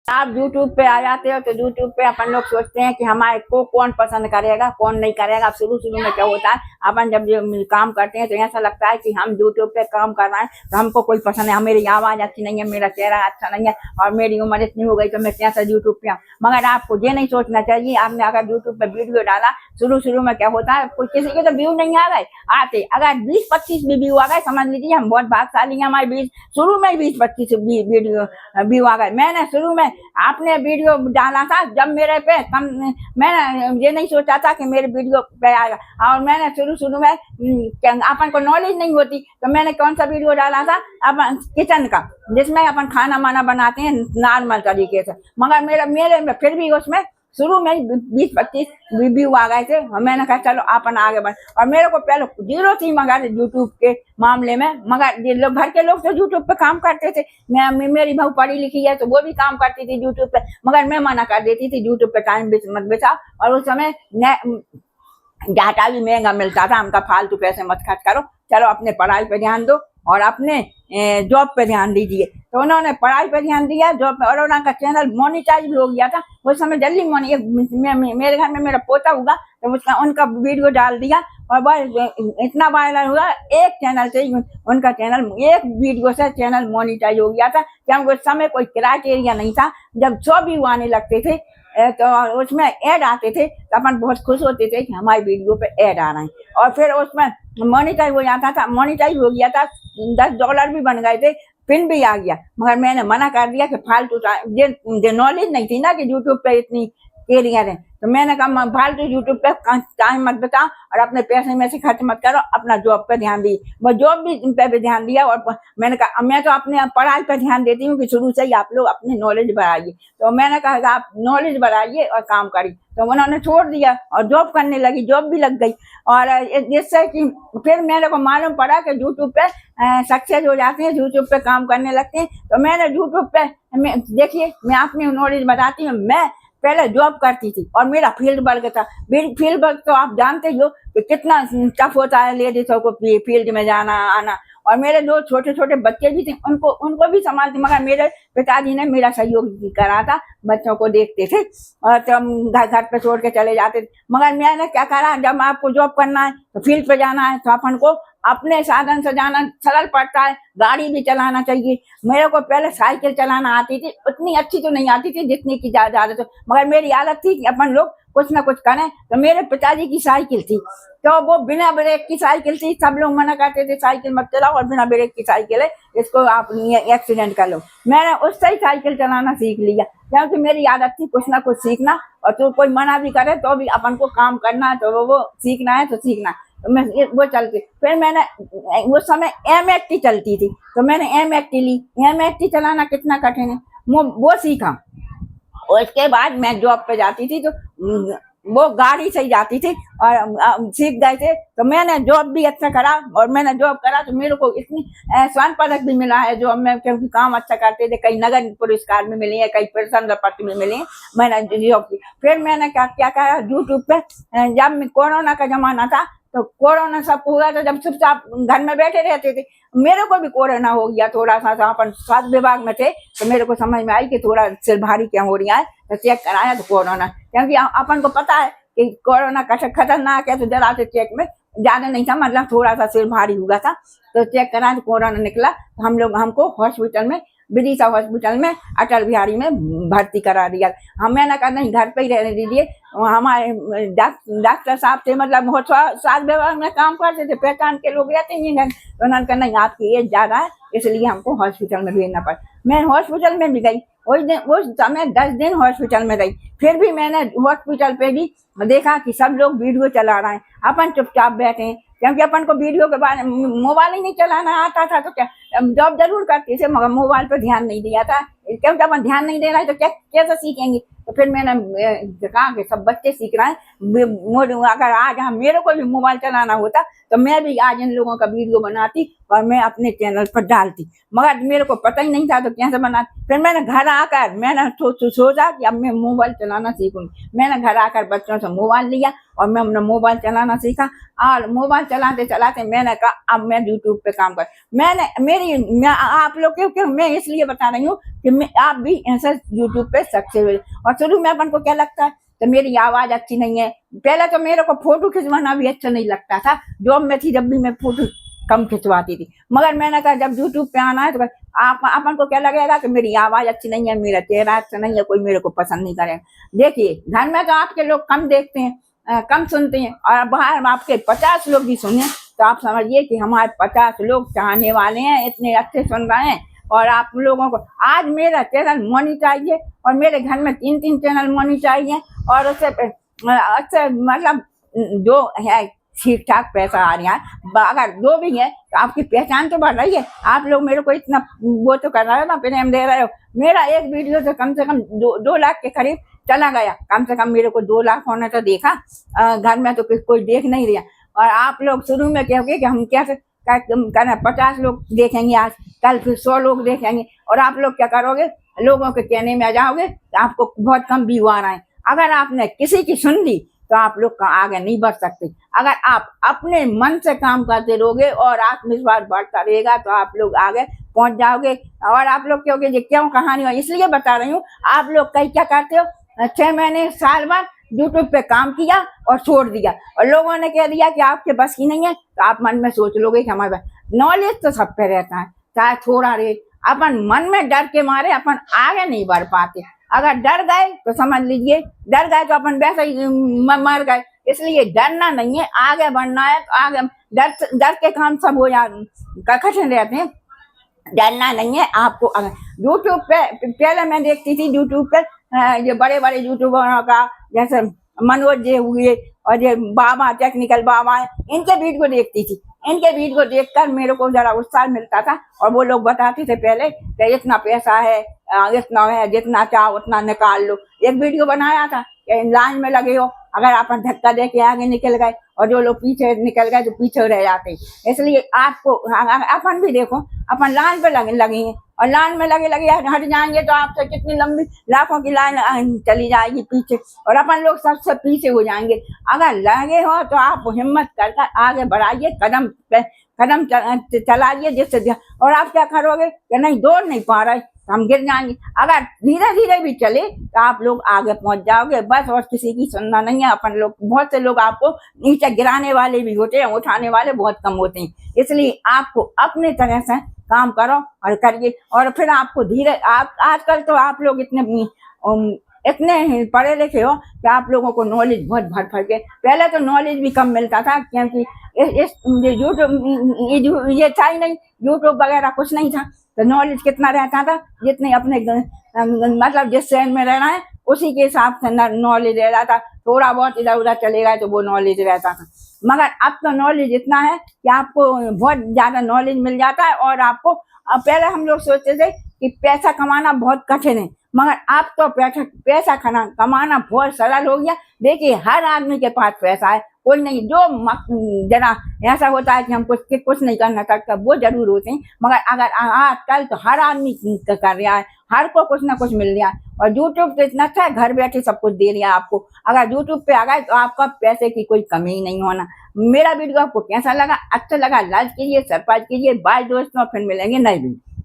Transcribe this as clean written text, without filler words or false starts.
आप यूट्यूब पे आ जाते हो तो यूट्यूब पे अपन लोग सोचते हैं कि हमारे को कौन पसंद करेगा कौन नहीं करेगा। शुरू शुरू में क्या होता है, अपन जब काम करते हैं तो ऐसा लगता है कि हम यूट्यूब पे काम कर रहे हैं तो हमको कोई पसंद है, मेरी आवाज अच्छी नहीं है, मेरा चेहरा अच्छा नहीं है और मेरी उम्र इतनी हो गई तो मैं कैसे यूट्यूब पे आऊँ। मगर आपको ये नहीं सोचना चाहिए। आपने अगर यूट्यूब पे वीडियो डाला, शुरू शुरू में क्या होता है, कोई किसी के तो व्यू नहीं आ गए, आते अगर 20-25 भी व्यू आ गए, समझ लीजिए हम बहुत भाग्यशाली हैं। हमारे 20 शुरू में 20-25 वीडियो व्यू आ गए। मैंने शुरू में आपने वीडियो डाला था जब मेरे पे कम, मैंने ये नहीं सोचा था कि मेरे वीडियो पे आएगा। और मैंने शुरू शुरू में अपन को नॉलेज नहीं होती तो मैंने कौन सा वीडियो डाला था, अपन किचन का, जिसमें अपन खाना माना बनाते हैं नॉर्मल तरीके से। मगर मेरे फिर भी उसमें शुरू में 20-25 व्यू आ गए थे और मैंने कहा चलो अपन आगे बढ़। और मेरे को पहले जीरो थी मगर यूट्यूब के मामले में, मगर ये लोग घर के लोग तो यूट्यूब पे काम करते थे। मेरी बहू पढ़ी लिखी है तो वो भी काम करती थी यूट्यूब पे, मगर मैं मना कर देती थी यूट्यूब पे टाइम मत बिताओ। और उस समय डाटा भी महंगा मिलता था, हमका फालतू पैसे मत खर्च करो, चलो अपने पढ़ाई पे ध्यान दो और अपने जॉब पे ध्यान दीजिए। तो उन्होंने पढ़ाई पे ध्यान दिया, जॉब पे, और उनका चैनल मोनिटाइज भी हो गया था उस समय जल्दी। मेरे घर में मेरा पोता हुआ तो उनका वीडियो डाल दिया और बस इतना वायरल हुआ, एक चैनल से उनका चैनल, एक वीडियो से चैनल मोनिटाइज हो गया था। क्योंकि उस समय कोई क्राइटेरिया नहीं था, जब 100 व्यू आने लगते थे तो उसमें ऐड आते थे तो अपन बहुत खुश होते थे कि हमारे वीडियो पे ऐड आ रहे हैं। और फिर उसमें मोनिटाइज हो जाता था, मोनिटाइज हो गया था, $10 भी बन गए थे, पिन भी आ गया। मगर मैंने मना कर दिया कि फालतू, ये नॉलेज नहीं थी ना कि यूट्यूब पे इतनी कैरियर है, तो मैंने कहा फालतू यूट्यूब पे टाइम मत बताओ और अपने पैसे में से खर्च मत करो, अपना जॉब पे ध्यान दी। वो जॉब भी ध्यान दिया। और मैंने कहा मैं तो अपने पढ़ाई पे ध्यान देती हूँ कि शुरू से ही आप लोग अपनी नॉलेज बढ़ाइए। तो मैंने कहा कि आप नॉलेज बढ़ाइए और काम करिए, तो उन्होंने छोड़ दिया और जॉब करने लगी, जॉब भी लग गई। और जिससे कि फिर मेरे को मालूम पड़ा कि यूट्यूब पे सक्सेस हो जाते हैं, यूट्यूब पे काम करने लगते हैं। तो मैंने यूट्यूब पे देखिए, मैं अपनी नॉलेज बताती हूँ। मैं पहले जॉब करती थी और मेरा फील्ड वर्क था। फील्ड वर्क तो आप जानते ही हो कि कितना टफ होता है लेडीजों को फील्ड में जाना आना। और मेरे दो छोटे छोटे बच्चे भी थे, उनको भी संभालती, मगर मेरे पिताजी ने मेरा सहयोग करा था, बच्चों को देखते थे और तो हम घर पे छोड़ के चले जाते थे। मगर मैंने क्या करा, जब आपको जॉब करना है तो फील्ड पे जाना है तो अपन को अपने साधन से जाना सरल पड़ता है, गाड़ी भी चलाना चाहिए। मेरे को पहले साइकिल चलाना आती थी, उतनी अच्छी तो नहीं आती थी जितनी की ज्यादा तो, मगर मेरी आदत थी कि अपन लोग कुछ ना कुछ करें। तो मेरे पिताजी की साइकिल थी, तो वो बिना ब्रेक की साइकिल थी। सब लोग मना करते थे साइकिल मत चलाओ और बिना ब्रेक की साइकिल है, इसको आप एक्सीडेंट कर लो। मैंने उससे ही साइकिल चलाना सीख लिया, क्योंकि मेरी आदत थी कुछ ना कुछ सीखना। और तो कोई मना भी करे तो भी अपन को काम करना है, तो वो सीखना है तो सीखना। तो मैं वो चलती, फिर मैंने उस समय M80 चलती थी, तो मैंने M80 ली। M80 चलाना कितना कठिन है, वो सीखा। और इसके बाद मैं जॉब पे जाती थी तो वो गाड़ी से ही जाती थी और सीख गए थे। तो मैंने जॉब भी अच्छा करा, और मैंने जॉब करा तो मेरे को इतनी स्वर्ण पदक भी मिला है जॉब में, क्योंकि काम अच्छा करते थे। कई नगद पुरस्कार में मिले हैं, कई प्रशंसा पत्र में मिले हैं। मैंने जॉब की। फिर मैंने क्या करा, यूट्यूब पे जब कोरोना का जमाना था तो कोरोना सब हुआ, तो जब चुपचाप घर में बैठे रहते थे, मेरे को भी कोरोना हो गया थोड़ा सा। अपन स्वास्थ्य विभाग में थे तो मेरे को समझ में आई कि थोड़ा सिर भारी क्या हो रहा है, तो चेक कराया तो कोरोना। क्योंकि अपन को पता है कि कोरोना खतरनाक है, तो जरा से चेक में ज्यादा नहीं था, मतलब थोड़ा सा सिर भारी हुआ था, तो चेक कराया तो कोरोना निकला। तो हमको हॉस्पिटल में, विदिशा हॉस्पिटल में, अटल बिहारी में भर्ती करा दिया। मैंने कहा नहीं, घर पे ही रहने दीजिए। हमारे डॉक्टर साहब थे, मतलब बहुत स्वास्थ्य विभाग में काम करते थे, पहचान के लोग रहते हैं घर। तो उन्होंने कहा नहीं, आपकी एज ज्यादा है, इसलिए हमको हॉस्पिटल में भेजना पड़ा। मैं हॉस्पिटल में भी गई, उस समय 10 दिन हॉस्पिटल में रही। फिर भी मैंने हॉस्पिटल पे भी देखा कि सब लोग वीडियो चला रहे हैं, अपन चुपचाप बैठे हैं, क्योंकि अपन को वीडियो के बारे में मोबाइल ही नहीं चलाना आता था। तो क्या जॉब जरूर करते थे, मगर मोबाइल पर ध्यान नहीं दिया था, क्योंकि अपन ध्यान नहीं दे रहा है तो कैसे सीखेंगे। तो फिर मैंने कहा कि सब बच्चे सीख रहे हैं, अगर आज मेरे को भी मोबाइल चलाना होता तो मैं भी आज इन लोगों का वीडियो बनाती और मैं अपने चैनल पर डालती, मगर मेरे को पता ही नहीं था तो कैसे बना। फिर मैंने घर आकर मैंने सोचा कि अब मैं मोबाइल चलाना सीखूंगी। मैंने घर आकर बच्चों से मोबाइल लिया और मैं अपना मोबाइल चलाना सीखा, और मोबाइल चलाते चलाते मैंने कहा अब मैं यूट्यूब पे काम कर। मैं आप लोग के मैं इसलिए बता रही हूँ कि आप भी ऐसा यूट्यूब पे सक्सेस। और शुरू में अपन को क्या लगता है तो मेरी आवाज अच्छी नहीं है। पहले तो मेरे को फोटो खिंचवाना भी अच्छा नहीं लगता था, जॉब में थी जब भी मैं फोटो कम खिंचवाती थी। मगर मैंने कहा जब यूट्यूब पे आना है तो आप अपन को क्या लगेगा कि मेरी आवाज अच्छी नहीं है, मेरा चेहरा अच्छा नहीं है, कोई मेरे को पसंद नहीं करेगा। देखिए घर में तो आपके लोग कम देखते हैं, कम सुनते हैं, और बाहर आपके 50 लोग भी सुने तो आप समझिए कि हमारे 50 लोग चाहने वाले हैं, इतने अच्छे सुन रहे हैं। और आप लोगों को आज मेरा चैनल मोनेटाइज है और मेरे घर में 3 चैनल मोनेटाइज है, और उससे अच्छा मतलब जो है ठीक ठाक पैसा आ रहा है। अगर जो भी है तो आपकी पहचान तो बढ़ रही है। आप लोग मेरे को इतना वो तो कर रहे हो ना, प्रेम दे रहे हो। मेरा एक वीडियो तो कम से कम 2 लाख के करीब चला गया, कम से कम मेरे को 2 लाख होने तो देखा। घर में तो कोई देख नहीं रहा। और आप लोग शुरू में कहोगे कि हम कैसे कहना 50 लोग देखेंगे, आज कल फिर 100 लोग देखेंगे, और आप लोग क्या करोगे, लोगों के कहने में आ जाओगे तो आपको बहुत कम व्यू आ रहा है। अगर आपने किसी की सुन ली तो आप लोग आगे नहीं बढ़ सकते। अगर आप अपने मन से काम करते रहोगे और आत्मविश्वास बढ़ता रहेगा तो आप लोग आगे पहुंच जाओगे। और आप लोग कहोगे ये क्यों कहानी हो, इसलिए बता रही हूँ। आप लोग कहीं क्या करते हो, 6 महीने साल भर यूट्यूब पे काम किया और छोड़ दिया, और लोगों ने कह दिया कि आपके बस की नहीं है, तो आप मन में सोच लोगे कि हमारे पास नॉलेज तो सब पे रहता है, चाहे थोड़ा रहे। अपन मन में डर के मारे अपन आगे नहीं बढ़ पाते। अगर डर गए तो समझ लीजिए डर गए तो अपन वैसे ही मर गए। इसलिए डरना नहीं है, आगे बढ़ना है। तो आगे डर के काम सब हो जा कठिन रहते हैं, डरना नहीं है आपको। यूट्यूब पे पहले मैं देखती थी यूट्यूब पे ये बड़े बड़े यूट्यूबरों का, जैसे मनोज जी हुए और ये बाबा टेक्निकल बाबा है, इनके वीडियो देखती थी। इनके वीडियो देखकर मेरे को जरा उत्साह मिलता था, और वो लोग बताते थे पहले कि इतना पैसा है, इतना है, जितना चाहो उतना निकाल लो। एक वीडियो बनाया था कि लाइन में लगे हो, अगर अपन धक्का दे के आगे निकल गए और जो लोग पीछे निकल गए तो पीछे रह जाते। इसलिए आपको अपन भी देखो, अपन लाइन पे लगे हैं, और लाइन में लगे हट जाएंगे तो आपसे कितनी लंबी लाखों की लाइन चली जाएगी पीछे, और अपन लोग सबसे पीछे हो जाएंगे। अगर लगे हो तो आप हिम्मत कर आगे बढ़ाइए, कदम पे कदम चलाइए जिससे। और आप क्या करोगे कि नहीं दौड़ नहीं पा रहे, हम गिर जाएंगे। अगर धीरे धीरे भी चले तो आप लोग आगे पहुंच जाओगे बस, और किसी की सुनना नहीं है। अपन लोग, बहुत से लोग आपको नीचे गिराने वाले भी होते हैं, उठाने वाले बहुत कम होते हैं। इसलिए आपको अपने तरह से काम करो और करिए, और फिर आपको धीरे आजकल तो आप लोग इतने पढ़े लिखे हो कि आप लोगों को नॉलेज बहुत भर भर के। पहले तो नॉलेज भी कम मिलता था, क्योंकि इस यूट्यूब ये था ही नहीं, यूट्यूब वगैरह कुछ नहीं था। तो नॉलेज कितना रहता था, जितने अपने मतलब जिस शहर में रहना है उसी के हिसाब से नॉलेज रहता था। थोड़ा बहुत इधर उधर चलेगा तो वो नॉलेज रहता था। मगर अब तो नॉलेज इतना है कि आपको बहुत ज्यादा नॉलेज मिल जाता है। और आपको पहले हम लोग सोचते थे कि पैसा कमाना बहुत कठिन है, मगर अब तो पैसा कमाना बहुत सरल हो गया। देखिए हर आदमी के पास पैसा है, कोई नहीं जो जरा ऐसा होता है कि हम कुछ नहीं करना सकता, वो जरूर होते हैं। मगर अगर आजकल तो हर आदमी कर रहा है, हर को कुछ ना कुछ मिल रहा है। और यूट्यूब तो इतना अच्छा है, घर बैठे सब कुछ दे रहा है आपको। अगर यूट्यूब पे आ गए तो आपका पैसे की कोई कमी ही नहीं होना। मेरा वीडियो आपको कैसा लगा, अच्छा लगा लाइक कीजिए, सब्सक्राइब कीजिए। बाय दोस्तों, फिर मिलेंगे नए वीडियो।